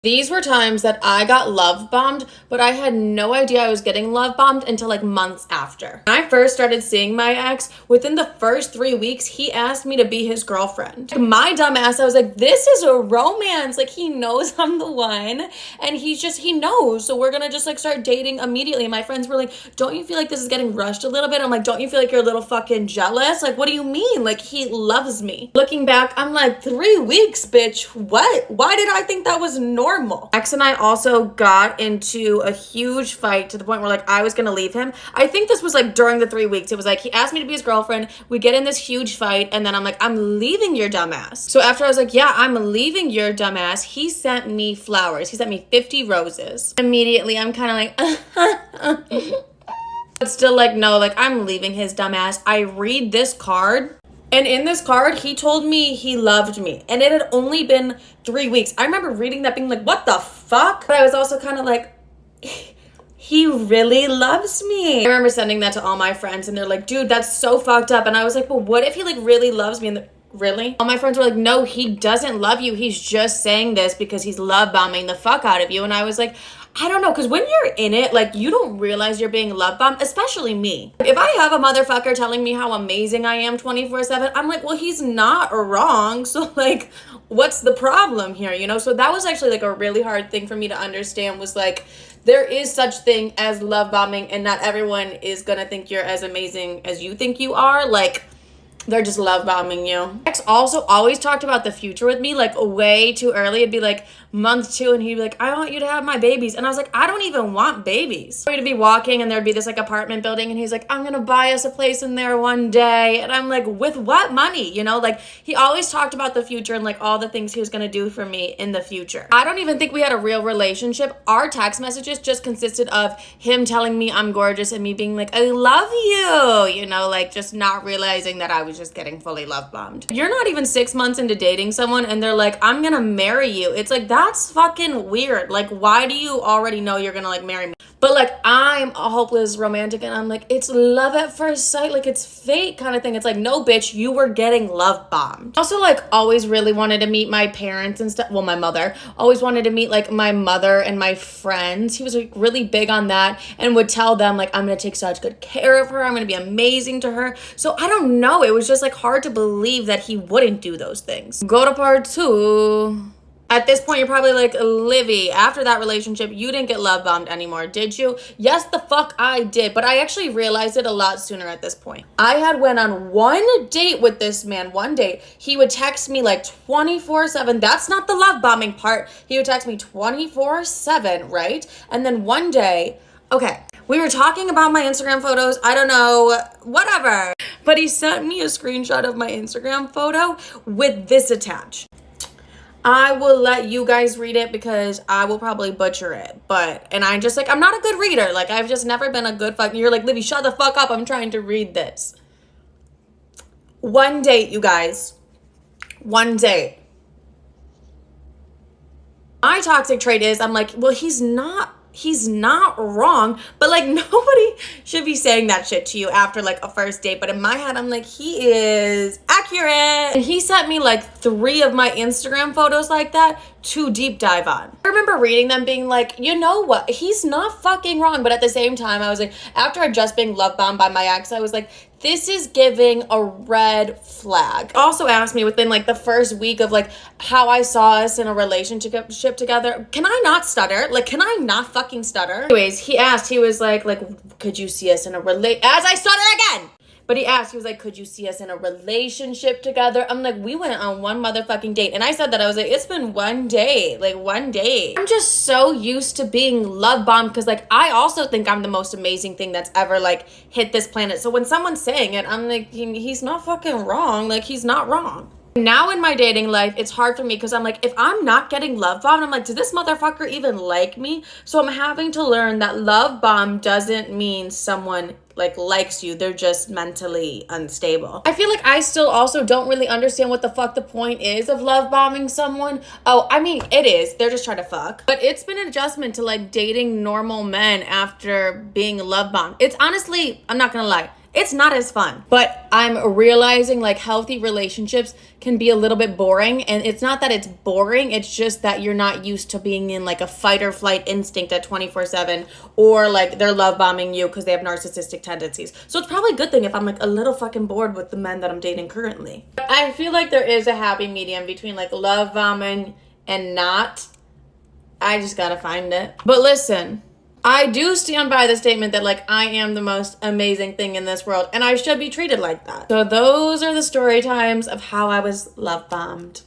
These were times that I got love bombed, but I had no idea I was getting love bombed until like months after. When I first started seeing my ex, within the first 3 weeks, he asked me to be his girlfriend. My dumb ass, I was like, this is a romance. Like, he knows I'm the one, and he knows. So we're gonna just like start dating immediately. And my friends were like, don't you feel like this is getting rushed a little bit? I'm like, don't you feel like you're a little fucking jealous? Like, what do you mean? Like, he loves me. Looking back, I'm like, 3 weeks, bitch. What? Why did I think that was normal? Ex and I also got into a huge fight to the point where like I was gonna leave him. I think this was like during the 3 weeks. It was like he asked me to be his girlfriend. We get in this huge fight, and then I'm like, I'm leaving your dumbass. So after I was like, yeah, I'm leaving your dumbass, he sent me flowers. He sent me 50 roses. Immediately, I'm kind of like, but still like, no, like I'm leaving his dumbass. I read this card. And in this card, he told me he loved me. And it had only been 3 weeks. I remember reading that being like, what the fuck? But I was also kind of like, he really loves me. I remember sending that to all my friends and they're like, dude, that's so fucked up. And I was like, but what if he like really loves me? And really? All my friends were like, no, he doesn't love you. He's just saying this because he's love bombing the fuck out of you. And I was like, I don't know, because when you're in it, like, you don't realize you're being love bombed, especially me. If I have a motherfucker telling me how amazing I am 24/7, I'm like, well, he's not wrong. So, like, what's the problem here, you know? So that was actually, like, a really hard thing for me to understand was, like, there is such thing as love bombing, and not everyone is gonna think you're as amazing as you think you are. Like, they're just love bombing you. Ex also always talked about the future with me, like way too early. It'd be like month 2 and he'd be like, I want you to have my babies. And I was like, I don't even want babies. We'd be walking and there'd be this like apartment building and he's like, I'm gonna buy us a place in there one day. And I'm like, with what money? You know, like he always talked about the future and like all the things he was gonna do for me in the future. I don't even think we had a real relationship. Our text messages just consisted of him telling me I'm gorgeous and me being like, I love you, you know, like just not realizing that I was just getting fully love bombed. You're not even 6 months into dating someone and they're like, I'm gonna marry you. It's like, that's fucking weird. Like, why do you already know you're gonna like marry me? But like, I'm a hopeless romantic and I'm like, it's love at first sight. Like, it's fate kind of thing. It's like, no, bitch, you were getting love bombed. Also, like, always really wanted to meet my parents and stuff. Well, my mother always wanted to meet like my mother and my friends. He was like really big on that and would tell them like, I'm gonna take such good care of her. I'm gonna be amazing to her. So I don't know. It was just like hard to believe that he wouldn't do those things. Go to part 2. At this point, you're probably like, Livy, after that relationship, you didn't get love bombed anymore, did you? Yes, the fuck I did, but I actually realized it a lot sooner at this point. I had went on one date with this man, one date. He would text me like 24/7. That's not the love bombing part. He would text me 24/7, right? And then one day, okay, we were talking about my Instagram photos. I don't know, whatever. But he sent me a screenshot of my Instagram photo with this attached. I will let you guys read it because I will probably butcher it. And I'm just like, I'm not a good reader. Like, I've just never been a good you're like, Livy, shut the fuck up. I'm trying to read this. One date, you guys. One date. My toxic trait is I'm like, well, he's not wrong, but like nobody should be saying that shit to you after like a first date. But in my head, I'm like, he is accurate. And he sent me like 3 of my Instagram photos like that to deep dive on. I remember reading them being like, you know what? He's not fucking wrong. But at the same time, I was like, after I'd just been love bombed by my ex, I was like, this is giving a red flag. Also asked me within like the first week of like how I saw us in a relationship together. Can I not stutter? Like, can I not fucking stutter? Anyways, he asked, he was like, could you see us in a as I stutter again. But he asked, he was like, could you see us in a relationship together? I'm like, we went on one motherfucking date. And I said that, I was like, it's been one day, like one day. I'm just so used to being love bombed because like, I also think I'm the most amazing thing that's ever like hit this planet. So when someone's saying it, I'm like, he's not fucking wrong. Like, he's not wrong. Now in my dating life, it's hard for me because I'm like, if I'm not getting love bombed, I'm like, does this motherfucker even like me? So I'm having to learn that love bomb doesn't mean someone like likes you. They're just mentally unstable. I feel like I still also don't really understand what the fuck the point is of love bombing someone. Oh, I mean, it is. They're just trying to fuck. But it's been an adjustment to like dating normal men after being love bombed. It's honestly, I'm not gonna lie, It's not as fun. But I'm realizing like healthy relationships can be a little bit boring, and it's not that it's boring, it's just that you're not used to being in like a fight or flight instinct at 24/7, or like they're love bombing you because they have narcissistic tendencies. So it's probably a good thing if I'm like a little fucking bored with the men that I'm dating currently. I feel like there is a happy medium between like love bombing and not. I just gotta find it. But listen, I do stand by the statement that like I am the most amazing thing in this world and I should be treated like that. So those are the story times of how I was love bombed.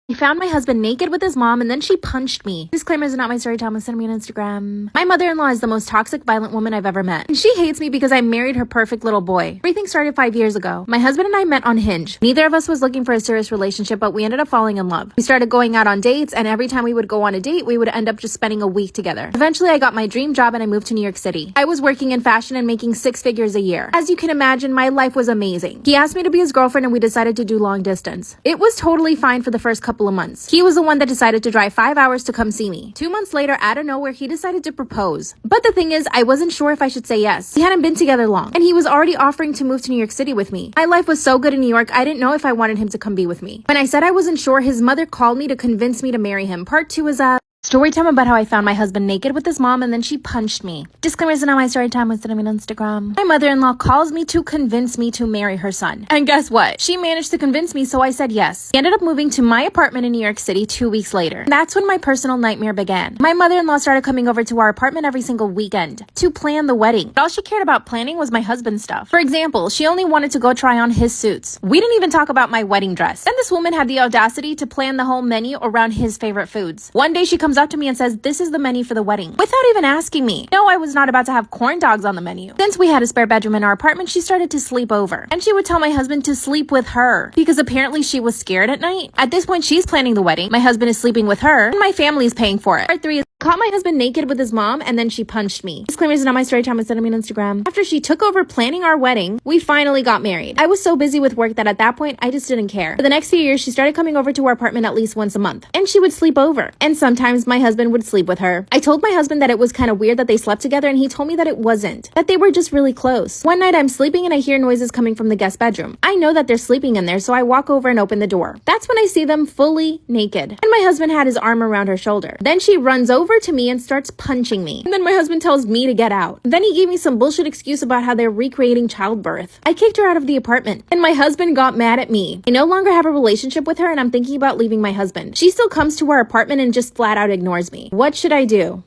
I found my husband naked with his mom and then she punched me. Disclaimers are not my story time. Send me on Instagram. My mother-in-law is the most toxic, violent woman I've ever met. And she hates me because I married her perfect little boy. Everything started 5 years ago. My husband and I met on Hinge. Neither of us was looking for a serious relationship, but we ended up falling in love. We started going out on dates, and every time we would go on a date, we would end up just spending a week together. Eventually, I got my dream job and I moved to New York City. I was working in fashion and making 6 figures a year. As you can imagine, my life was amazing. He asked me to be his girlfriend and we decided to do long distance. It was totally fine for the first couple of months. He was the one that decided to drive 5 hours to come see me. 2 months later, out of nowhere, he decided to propose. But the thing is, I wasn't sure if I should say yes. We hadn't been together long, and he was already offering to move to New York City with me. My life was so good in New York, I didn't know if I wanted him to come be with me. When I said I wasn't sure, his mother called me to convince me to marry him. Part 2 is story time about how I found my husband naked with his mom and then she punched me. Disclaimers are not my story time. Send me on Instagram. My mother-in-law calls me to convince me to marry her son. And guess what? She managed to convince me, so I said yes. We ended up moving to my apartment in New York City 2 weeks later. That's when my personal nightmare began. My mother-in-law started coming over to our apartment every single weekend to plan the wedding. But all she cared about planning was my husband's stuff. For example, she only wanted to go try on his suits. We didn't even talk about my wedding dress. Then this woman had the audacity to plan the whole menu around his favorite foods. One day she comes up to me and says, "This is the menu for the wedding," without even asking me. No, I was not about to have corn dogs on the menu. Since we had a spare bedroom in our apartment, she started to sleep over. And she would tell my husband to sleep with her because apparently she was scared at night. At this point, she's planning the wedding. My husband is sleeping with her and my family is paying for it. Part 3 is caught my husband naked with his mom and then she punched me. Disclaimers is not my story time. Send me on Instagram. After she took over planning our wedding, we finally got married. I was so busy with work that at that point, I just didn't care. For the next few years, she started coming over to our apartment at least once a month. And she would sleep over. And sometimes my husband would sleep with her. I told my husband that it was kind of weird that they slept together and he told me that it wasn't. That they were just really close. One night I'm sleeping and I hear noises coming from the guest bedroom. I know that they're sleeping in there, so I walk over and open the door. That's when I see them fully naked. And my husband had his arm around her shoulder. Then she runs over to me and starts punching me. And then my husband tells me to get out. Then he gave me some bullshit excuse about how they're recreating childbirth. I kicked her out of the apartment. And my husband got mad at me. I no longer have a relationship with her and I'm thinking about leaving my husband. She still comes to our apartment and just flat out ignores me. What should I do?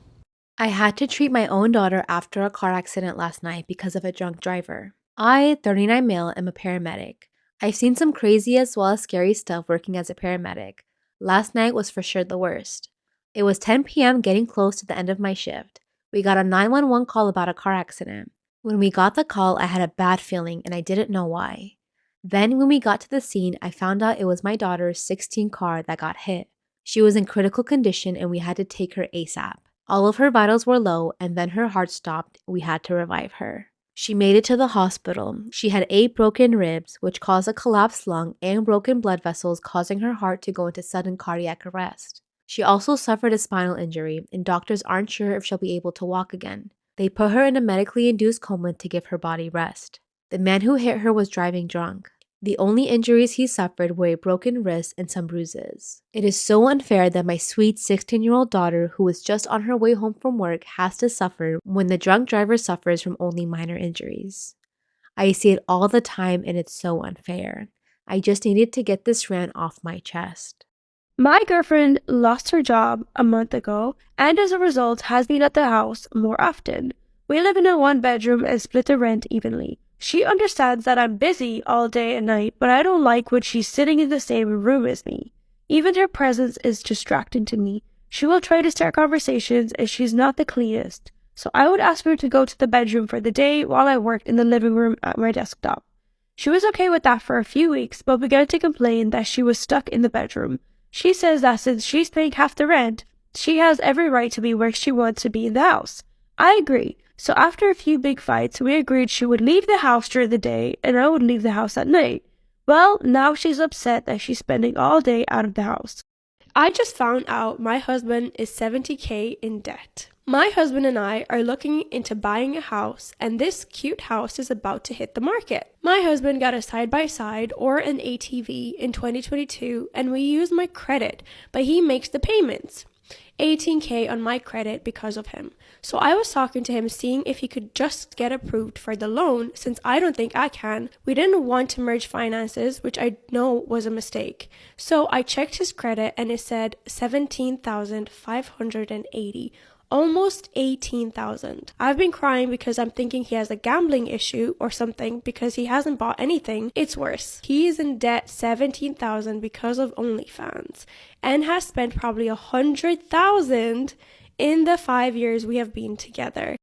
I had to treat my own daughter after a car accident last night because of a drunk driver. I, 39 male, am a paramedic. I've seen some crazy as well as scary stuff working as a paramedic. Last night was for sure the worst. It was 10 p.m. getting close to the end of my shift. We got a 911 call about a car accident. When we got the call, I had a bad feeling and I didn't know why. Then when we got to the scene, I found out it was my daughter's 16 car that got hit. She was in critical condition and we had to take her ASAP. All of her vitals were low and then her heart stopped. We had to revive her. She made it to the hospital. She had 8 broken ribs, which caused a collapsed lung and broken blood vessels, causing her heart to go into sudden cardiac arrest. She also suffered a spinal injury, and doctors aren't sure if she'll be able to walk again. They put her in a medically induced coma to give her body rest. The man who hit her was driving drunk. The only injuries he suffered were a broken wrist and some bruises. It is so unfair that my sweet 16-year-old daughter, who was just on her way home from work, has to suffer when the drunk driver suffers from only minor injuries. I see it all the time and it's so unfair. I just needed to get this rant off my chest. My girlfriend lost her job a month ago and as a result has been at the house more often. We live in a 1-bedroom and split the rent evenly. She understands that I'm busy all day and night, but I don't like when she's sitting in the same room as me. Even her presence is distracting to me. She will try to start conversations and she's not the cleanest. So I would ask her to go to the bedroom for the day while I worked in the living room at my desktop. She was okay with that for a few weeks, but began to complain that she was stuck in the bedroom. She says that since she's paying half the rent, she has every right to be where she wants to be in the house. I agree. So after a few big fights, we agreed she would leave the house during the day and I would leave the house at night. Well, now she's upset that she's spending all day out of the house. I just found out my husband is $70,000 in debt. My husband and I are looking into buying a house, and this cute house is about to hit the market. My husband got a side-by-side or an ATV in 2022, and we use my credit, but he makes the payments. 18K on my credit because of him. So I was talking to him, seeing if he could just get approved for the loan, since I don't think I can. We didn't want to merge finances, which I know was a mistake. So I checked his credit and it said 17,580. Almost 18,000. I've been crying because I'm thinking he has a gambling issue or something because he hasn't bought anything. It's worse. He is in debt 17,000 because of OnlyFans and has spent probably 100,000 in the 5 years we have been together.